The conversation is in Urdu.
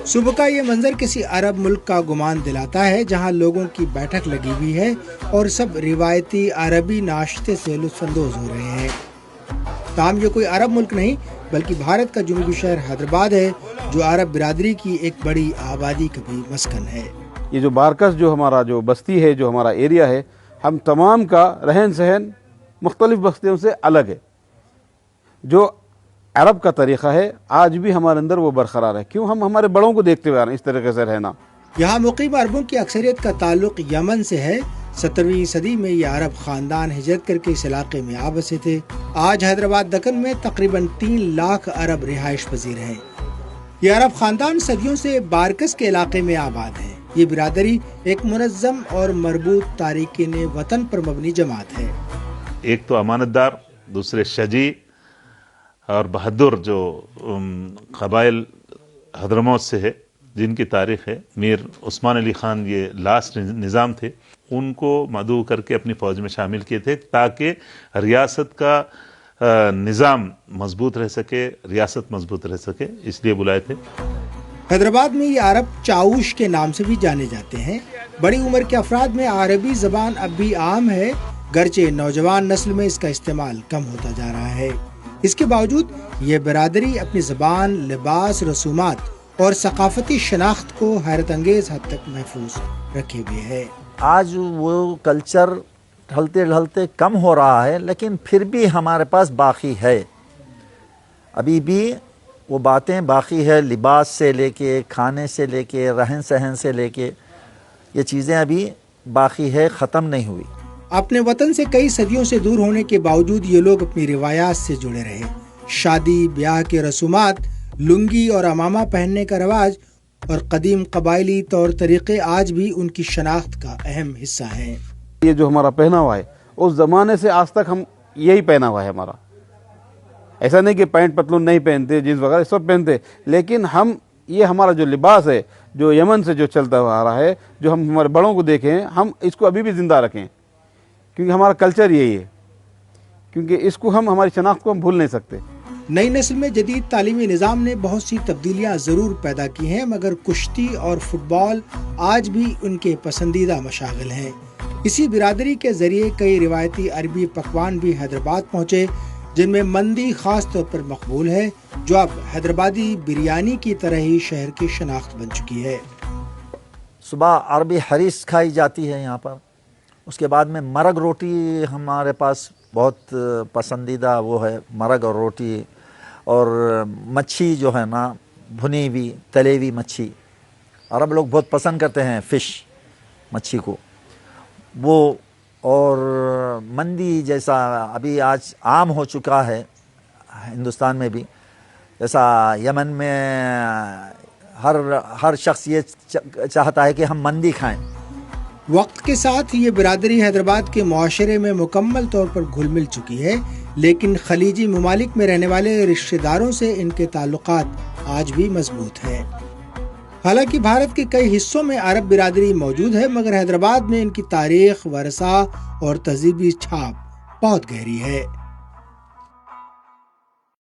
صبح کا یہ منظر کسی عرب ملک کا گمان دلاتا ہے جہاں لوگوں کی بیٹھک لگی ہوئی ہے اور سب روایتی عربی ناشتے سے لطف اندوز ہو رہے ہیں۔ تاہم یہ کوئی عرب ملک نہیں بلکہ بھارت کا جنوبی شہر حیدرآباد ہے جو عرب برادری کی ایک بڑی آبادی کا بھی مسکن ہے۔ یہ جو بارکس جو ہمارا جو بستی ہے، جو ہمارا ایریا ہے، ہم تمام کا رہن سہن مختلف بستیوں سے الگ ہے۔ جو عرب کا طریقہ ہے آج بھی ہمارے اندر وہ برقرار ہے، کیوں ہم ہمارے بڑوں کو دیکھتے ہوئے آ رہے ہیں اس طریقے سے رہنا۔ یہاں مقیم عربوں کی اکثریت کا تعلق یمن سے ہے۔ 17ویں صدی میں یہ عرب خاندان ہجرت کر کے اس علاقے میں آ بسے تھے۔ آج حیدرآباد دکن میں تقریباً 3 لاکھ عرب رہائش پذیر ہیں۔ یہ عرب خاندان صدیوں سے بارکس کے علاقے میں آباد ہے۔ یہ برادری ایک منظم اور مربوط تارکین وطن پر مبنی جماعت ہے۔ ایک تو امانت دار، دوسرے شجیع اور بہادر جو قبائل حضرموت سے ہے، جن کی تاریخ ہے۔ میر عثمان علی خان یہ لاسٹ نظام تھے، ان کو مدعو کر کے اپنی فوج میں شامل کیے تھے تاکہ ریاست کا نظام مضبوط رہ سکے، ریاست مضبوط رہ سکے، اس لیے بلائے تھے۔ حیدرآباد میں یہ عرب چاوش کے نام سے بھی جانے جاتے ہیں۔ بڑی عمر کے افراد میں عربی زبان اب بھی عام ہے، گرچہ نوجوان نسل میں اس کا استعمال کم ہوتا جا رہا ہے۔ اس کے باوجود یہ برادری اپنی زبان، لباس، رسومات اور ثقافتی شناخت کو حیرت انگیز حد تک محفوظ رکھے ہوئے ہے۔ آج وہ کلچر ڈھلتے ڈھلتے کم ہو رہا ہے، لیکن پھر بھی ہمارے پاس باقی ہے، ابھی بھی وہ باتیں باقی ہے۔ لباس سے لے کے، کھانے سے لے کے، رہن سہن سے لے کے، یہ چیزیں ابھی باقی ہے، ختم نہیں ہوئی۔ اپنے وطن سے کئی صدیوں سے دور ہونے کے باوجود یہ لوگ اپنی روایات سے جڑے رہے۔ شادی بیاہ کے رسومات، لنگی اور عمامہ پہننے کا رواج اور قدیم قبائلی طور طریقے آج بھی ان کی شناخت کا اہم حصہ ہیں۔ یہ جو ہمارا پہنا ہوا ہے اس زمانے سے آج تک ہم یہی پہنا ہوا ہے ہمارا۔ ایسا نہیں کہ پینٹ پتلون نہیں پہنتے، جینس وغیرہ سب پہنتے، لیکن ہم یہ ہمارا جو لباس ہے جو یمن سے جو چلتا ہوا آ رہا ہے، جو ہم ہمارے بڑوں کو دیکھیں، ہم اس کو ابھی بھی زندہ رکھیں، کیونکہ ہمارا کلچر یہی ہے، کیونکہ اس کو ہماری شناخت کو ہم بھول نہیں سکتے۔ نئی نسل میں جدید تعلیمی نظام نے بہت سی تبدیلیاں ضرور پیدا کی ہیں، مگر کشتی اور فٹ بال آج بھی ان کے پسندیدہ مشاغل ہیں۔ اسی برادری کے ذریعے کئی روایتی عربی پکوان بھی حیدرآباد پہنچے، جن میں مندی خاص طور پر مقبول ہے، جو اب حیدرآبادی بریانی کی طرح ہی شہر کی شناخت بن چکی ہے۔ صبح عربی حریص کھائی جاتی ہے یہاں پر، اس کے بعد میں مرگ روٹی ہمارے پاس بہت پسندیدہ وہ ہے، مرگ اور روٹی، اور مچھی جو ہے نا، بھنی ہوئی تلی ہوئی مچھی، عرب لوگ بہت پسند کرتے ہیں فش، مچھی کو، وہ، اور مندی جیسا ابھی آج عام ہو چکا ہے ہندوستان میں بھی، جیسا یمن میں ہر شخص یہ چاہتا ہے کہ ہم مندی کھائیں۔ وقت کے ساتھ یہ برادری حیدرآباد کے معاشرے میں مکمل طور پر گھل مل چکی ہے، لیکن خلیجی ممالک میں رہنے والے رشتہ داروں سے ان کے تعلقات آج بھی مضبوط ہیں۔ حالانکہ بھارت کے کئی حصوں میں عرب برادری موجود ہے، مگر حیدرآباد میں ان کی تاریخ، ورثہ اور تہذیبی چھاپ بہت گہری ہے۔